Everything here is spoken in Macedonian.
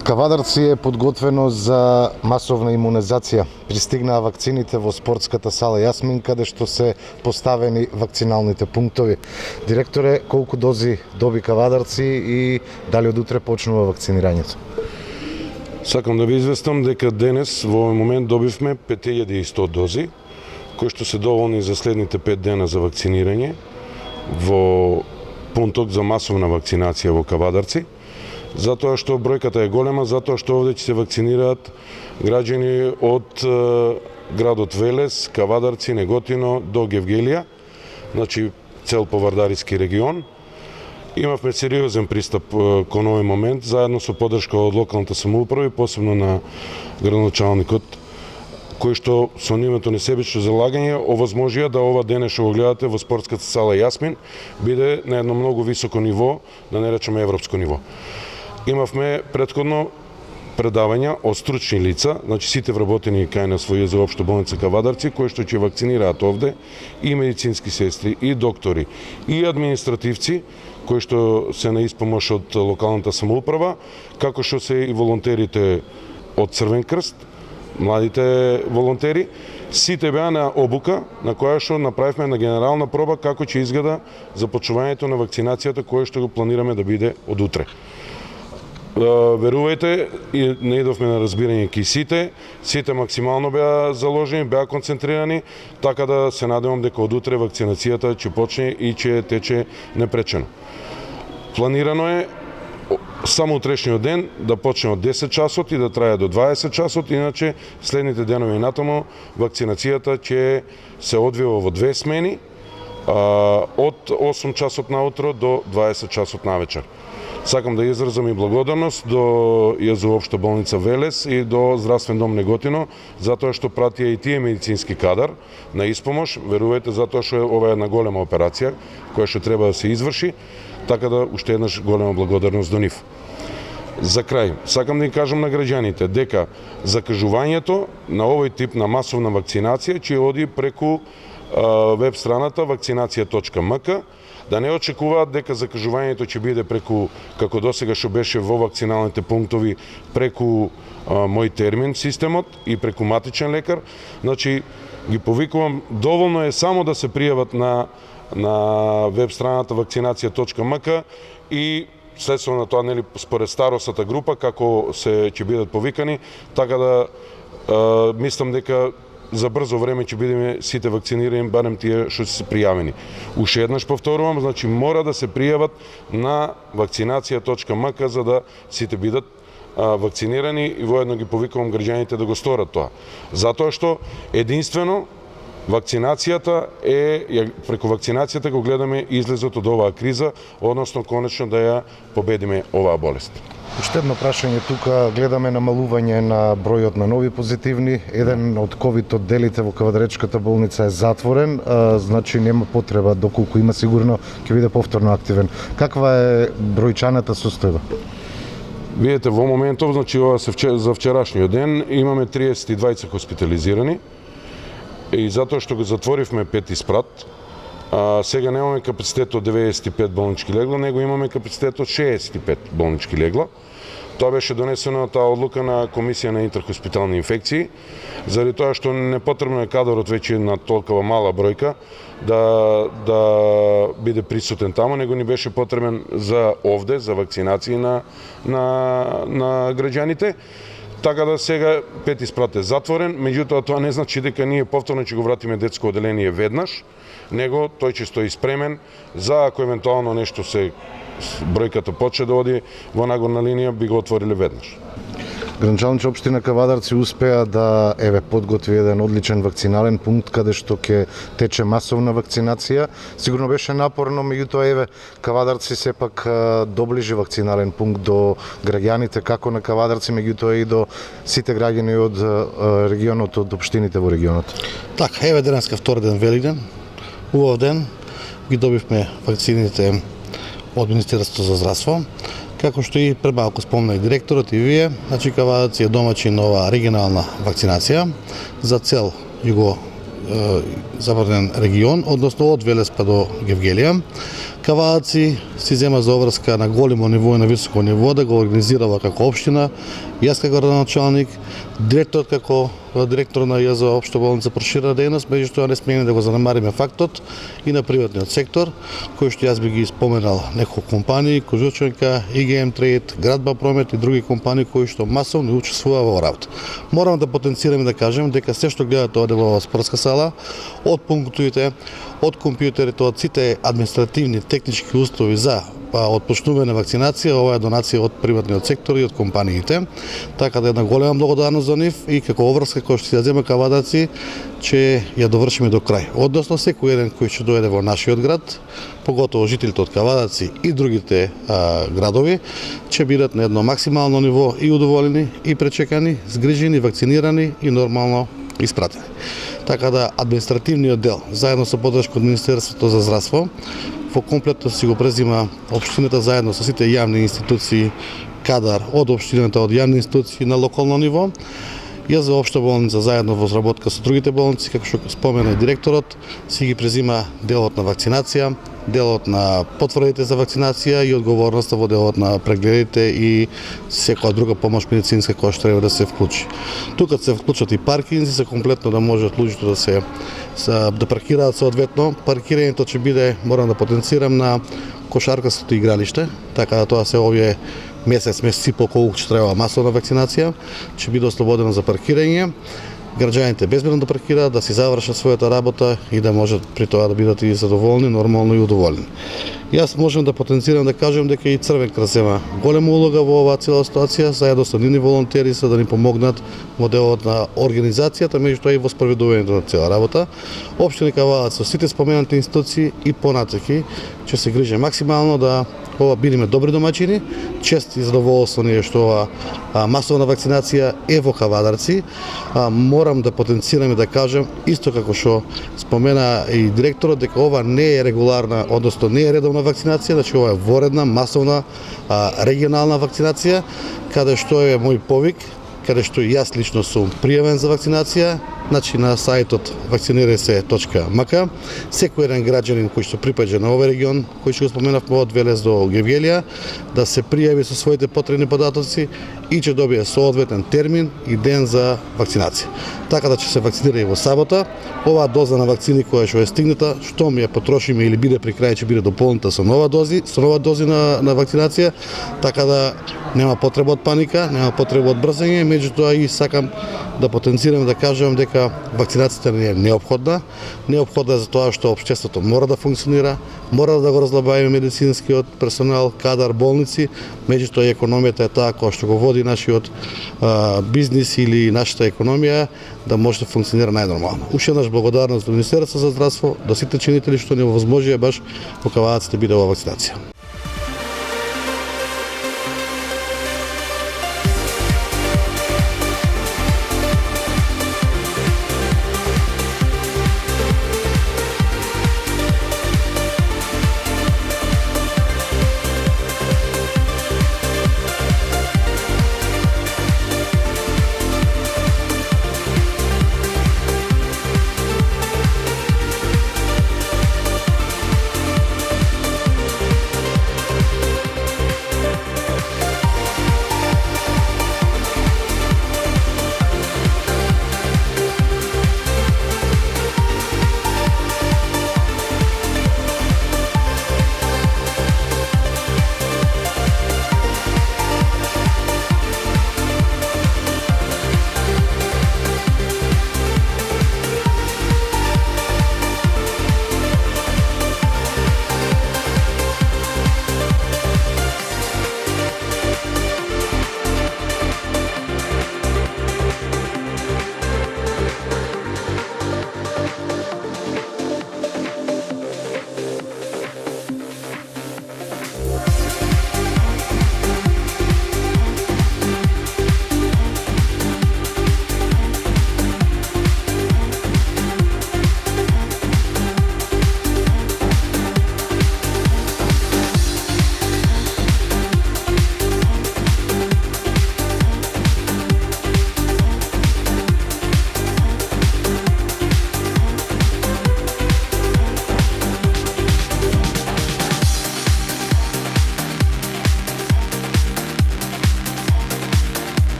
Кавадарци е подготвено за масовна имунизација. Пристигнаа вакцините во спортската сала Јасмин, каде што се поставени вакциналните пунктови. Директоре, колку дози доби Кавадарци и дали од утре почнува вакцинирањето? Сакам да ви известам дека денес во овој момент добивме 5100 дози, кои што се доволни за следните 5 дена за вакцинирање во пунктот за масовна вакцинација во Кавадарци. Затоа што бројката е голема, затоа што овде ќе се вакцинираат граѓани од градот Велес, Кавадарци, Неготино до Гевгелија, значи цел Повардариски регион. Имавме сериозен пристап кон овој момент, заедно со поддршка од локалната самоуправа и посебно на градоначалникот, кој што со нивното несебично залагање овозможија да ова денес што го гледате во спортската сала Јасмин биде на едно многу високо ниво, да не речеме европско ниво. Имавме претходно предавања од стручни лица, значи сите вработени кај на своја за општа болница Кавадарци, кои што ќе вакцинираат овде, и медицински сестри, и доктори, и административци, кои што се на испомош од локалната самоуправа, како што се и волонтерите од Црвен крст, младите волонтери. Сите беа на обука, на која што направивме на генерална проба како ќе изгледа започнувањето на вакцинацијата, која што го планираме да биде од утре. Верувајте, и не идовме на разбирање кај сите максимално беа заложени, беа концентрирани, така да се надевам дека од утре вакцинацијата ќе почне и ќе тече непречено. Планирано е само утрешниот ден да почне од 10 часот и да трае до 20 часот, иначе следните денови натаму вакцинацијата ќе се одвива во 2 смени, од 8 часот наутро до 20 часот навечер. Сакам да изразам и благодарност до ЈЗУ општа болница Велес и до Здравствен дом Неготино, затоа што пратија и тие медицински кадар на испомош, верувајте, затоа што ова е една голема операција која што треба да се изврши, така да уште еднаш голема благодарност до нив. За крај, сакам да им кажам на граѓаните дека закажувањето на овој тип на масовна вакцинација ќе оди преку веб страната vakcinacija.mk, да не очекуваат дека закажувањето ќе биде преку, како досега што беше во вакциналните пунктови, преку мој термин системот и преку матичен лекар. Значи, ги повикувам, доволно е само да се пријават на веб страната vakcinacija.mk и следствено на тоа, нели, според старосата група, како ќе бидат повикани, така да мислам дека за брзо време ќе бидеме сите вакцинирани, барем тие што се пријавени. Уште еднаш повторувам, значи мора да се пријават на vakcinacija.mk за да сите бидат вакцинирани и воедно ги повикувам граѓаните да го сторат тоа. Затоа што единствено вакцинацијата преку вакцинацијата го гледаме излезот од оваа криза, односно конечно да ја победиме оваа болест. Уште едно прашање тука, гледаме намалување на бројот на нови позитивни. Еден од ковид одделите во Кавадаречката болница е затворен, значи нема потреба, доколку има сигурно ќе биде повторно активен. Каква е бројчаната состојба? Видете, во моментов, значи ова за вчерашниот ден, имаме 32 хоспитализирани и затоа што го затворивме 5 спрат, сега немаме капацитет од 95 болнички легла, него имаме капацитет од 65 болнички легла. Тоа беше донесено таа одлука на Комисија на интерхоспитални инфекции, заради тоа што непотребно е кадарот веќе на толкова мала бројка да биде присутен таму, него ни беше потребен за овде, за вакцинации на граѓаните. Така да сега 5 спрат е затворен, меѓутоа тоа не значи дека ние повторно ќе го вратиме детско одделение веднаш, него тој ќе стои спремен за ако евентуално нешто бројката почне да оди во нагорна линија, би го отвориле веднаш. Гранчалниче општина Кавадарци успеа да подготви еден одличен вакцинален пункт каде што ќе тече масовна вакцинација. Сигурно беше напорно, меѓутоа Кавадарци сепак доближи вакцинален пункт до граѓаните како на Кавадарци, меѓутоа и до сите граѓани од регионот, од општините во регионот. Така, денеска втор ден Великден. Убав ден ги добивме вакцините од Министерството за здравство. Како што и пред малку спомна и директорот и вие, значи Кавадарци е домаќин на оваа регионална вакцинација за цел западен регион, односно од Велес па до Гевгелија. Кавадаци си зема за обврска на големо ниво и на високо ниво да го организирава како општина, јас како градоначалник, директорот како директор на ЈЗО Општа болница проширена дејност, меѓутоа не смене да го занемариме фактот и на приватниот сектор, кој што јас би ги споменал неколку компании, Кожученка, ИГМ Трейд, Градба Промет и други компании кои што масовно учествуваат во работа. Морам да потенцирам и да кажем дека се што гледате овде во спортска сала, од пунктовите, од компјутерите, од сите административни технички услови за отпочнување на вакцинација, ова е донација од приватниот сектор и од компаниите. Така да една голема благодарност за нив и како обврска која што ќе зема Кавадаци, че ја довршиме до крај. Односно секој еден кој ќе дојде во нашиот град, поготово жителите од Кавадаци и другите градови, ќе бидат на едно максимално ниво и удоволени, и пречекани, згрижени, вакцинирани и нормално испратени. Така да административниот дел, заедно со поддршка од Министерството за здравство, во комплетно си го презима општината заедно со сите јавни институции, кадар од општината, од јавни институции на локално ниво. ЈЗО Општа болница заедно во сработка со другите болници, како што спомена и директорот, си ги презима делот на вакцинација, делот на потврдите за вакцинација и одговорноста во делот на прегледите и секоја друга помош медицинска која што треба да се вклучи. Тука се вклучат и паркинзи за комплетно да можат луѓето да паркираат соодветно. Паркирањето ќе биде, морам да потенцирам, на кошаркастото игралиште, така да тоа се овие месец и пол колку ќе треба масовна вакцинација, ќе биде ослободено за паркирање. Граѓаните безбедно да паркираат, да си завршат својата работа и да можат при тоа да бидат и задоволни, нормално и удоволни. Јас можам да потенцирам да кажем дека и Црвен крст зема голема улога во оваа цела ситуација, заедно со нивни волонтери за да ни помогнат во делот на организацијата, меѓутоа и во спроведувањето на цела работа. Општина Кавадац со сите споменати институции и понатаки ќе се грижи максимално да бидеме добри домаќини. Чест и задоволство ни е што ова масовна вакцинација е во Кавадарци. Морам да потенцирам и да кажем, исто како што спомена и директорот, дека ова не е регуларна, односно не е редовна вакцинација, значи ова е воредна, масовна, регионална вакцинација, каде што е мој повик, каде што и јас лично сум пријавен за вакцинација, значи на сајтот vakcinirajse.mk. Секој еден граѓанин кој што припаѓа на овој регион, кој што го споменавме од Велес до Гевгелија, да се пријави со своите потребни податоци и ќе добие соодветен термин и ден за вакцинација. Така да ќе се вакцинира и во сабота. Оваа доза на вакцини која што е стигната, штом ја потрошиме или биде при крај, ќе биде дополнита со нова дози на вакцинација, така да нема потреба од паника, нема потреба од брзање, меѓутоа и сакам да потенцирам да кажам дека вакцинацијата не е неопходна. Неопходна е за тоа што општеството мора да функционира, мора да го разлабавиме медицинскиот персонал, кадар, болници, меѓутоа и економијата е таа која што го води нашиот бизнис или нашата економија да може да функционира најнормално. Уште еднаш благодарност до Министерството за здравство, до сите чинители што ни овозможија баш во Кавадаци да биде оваа вакцинација.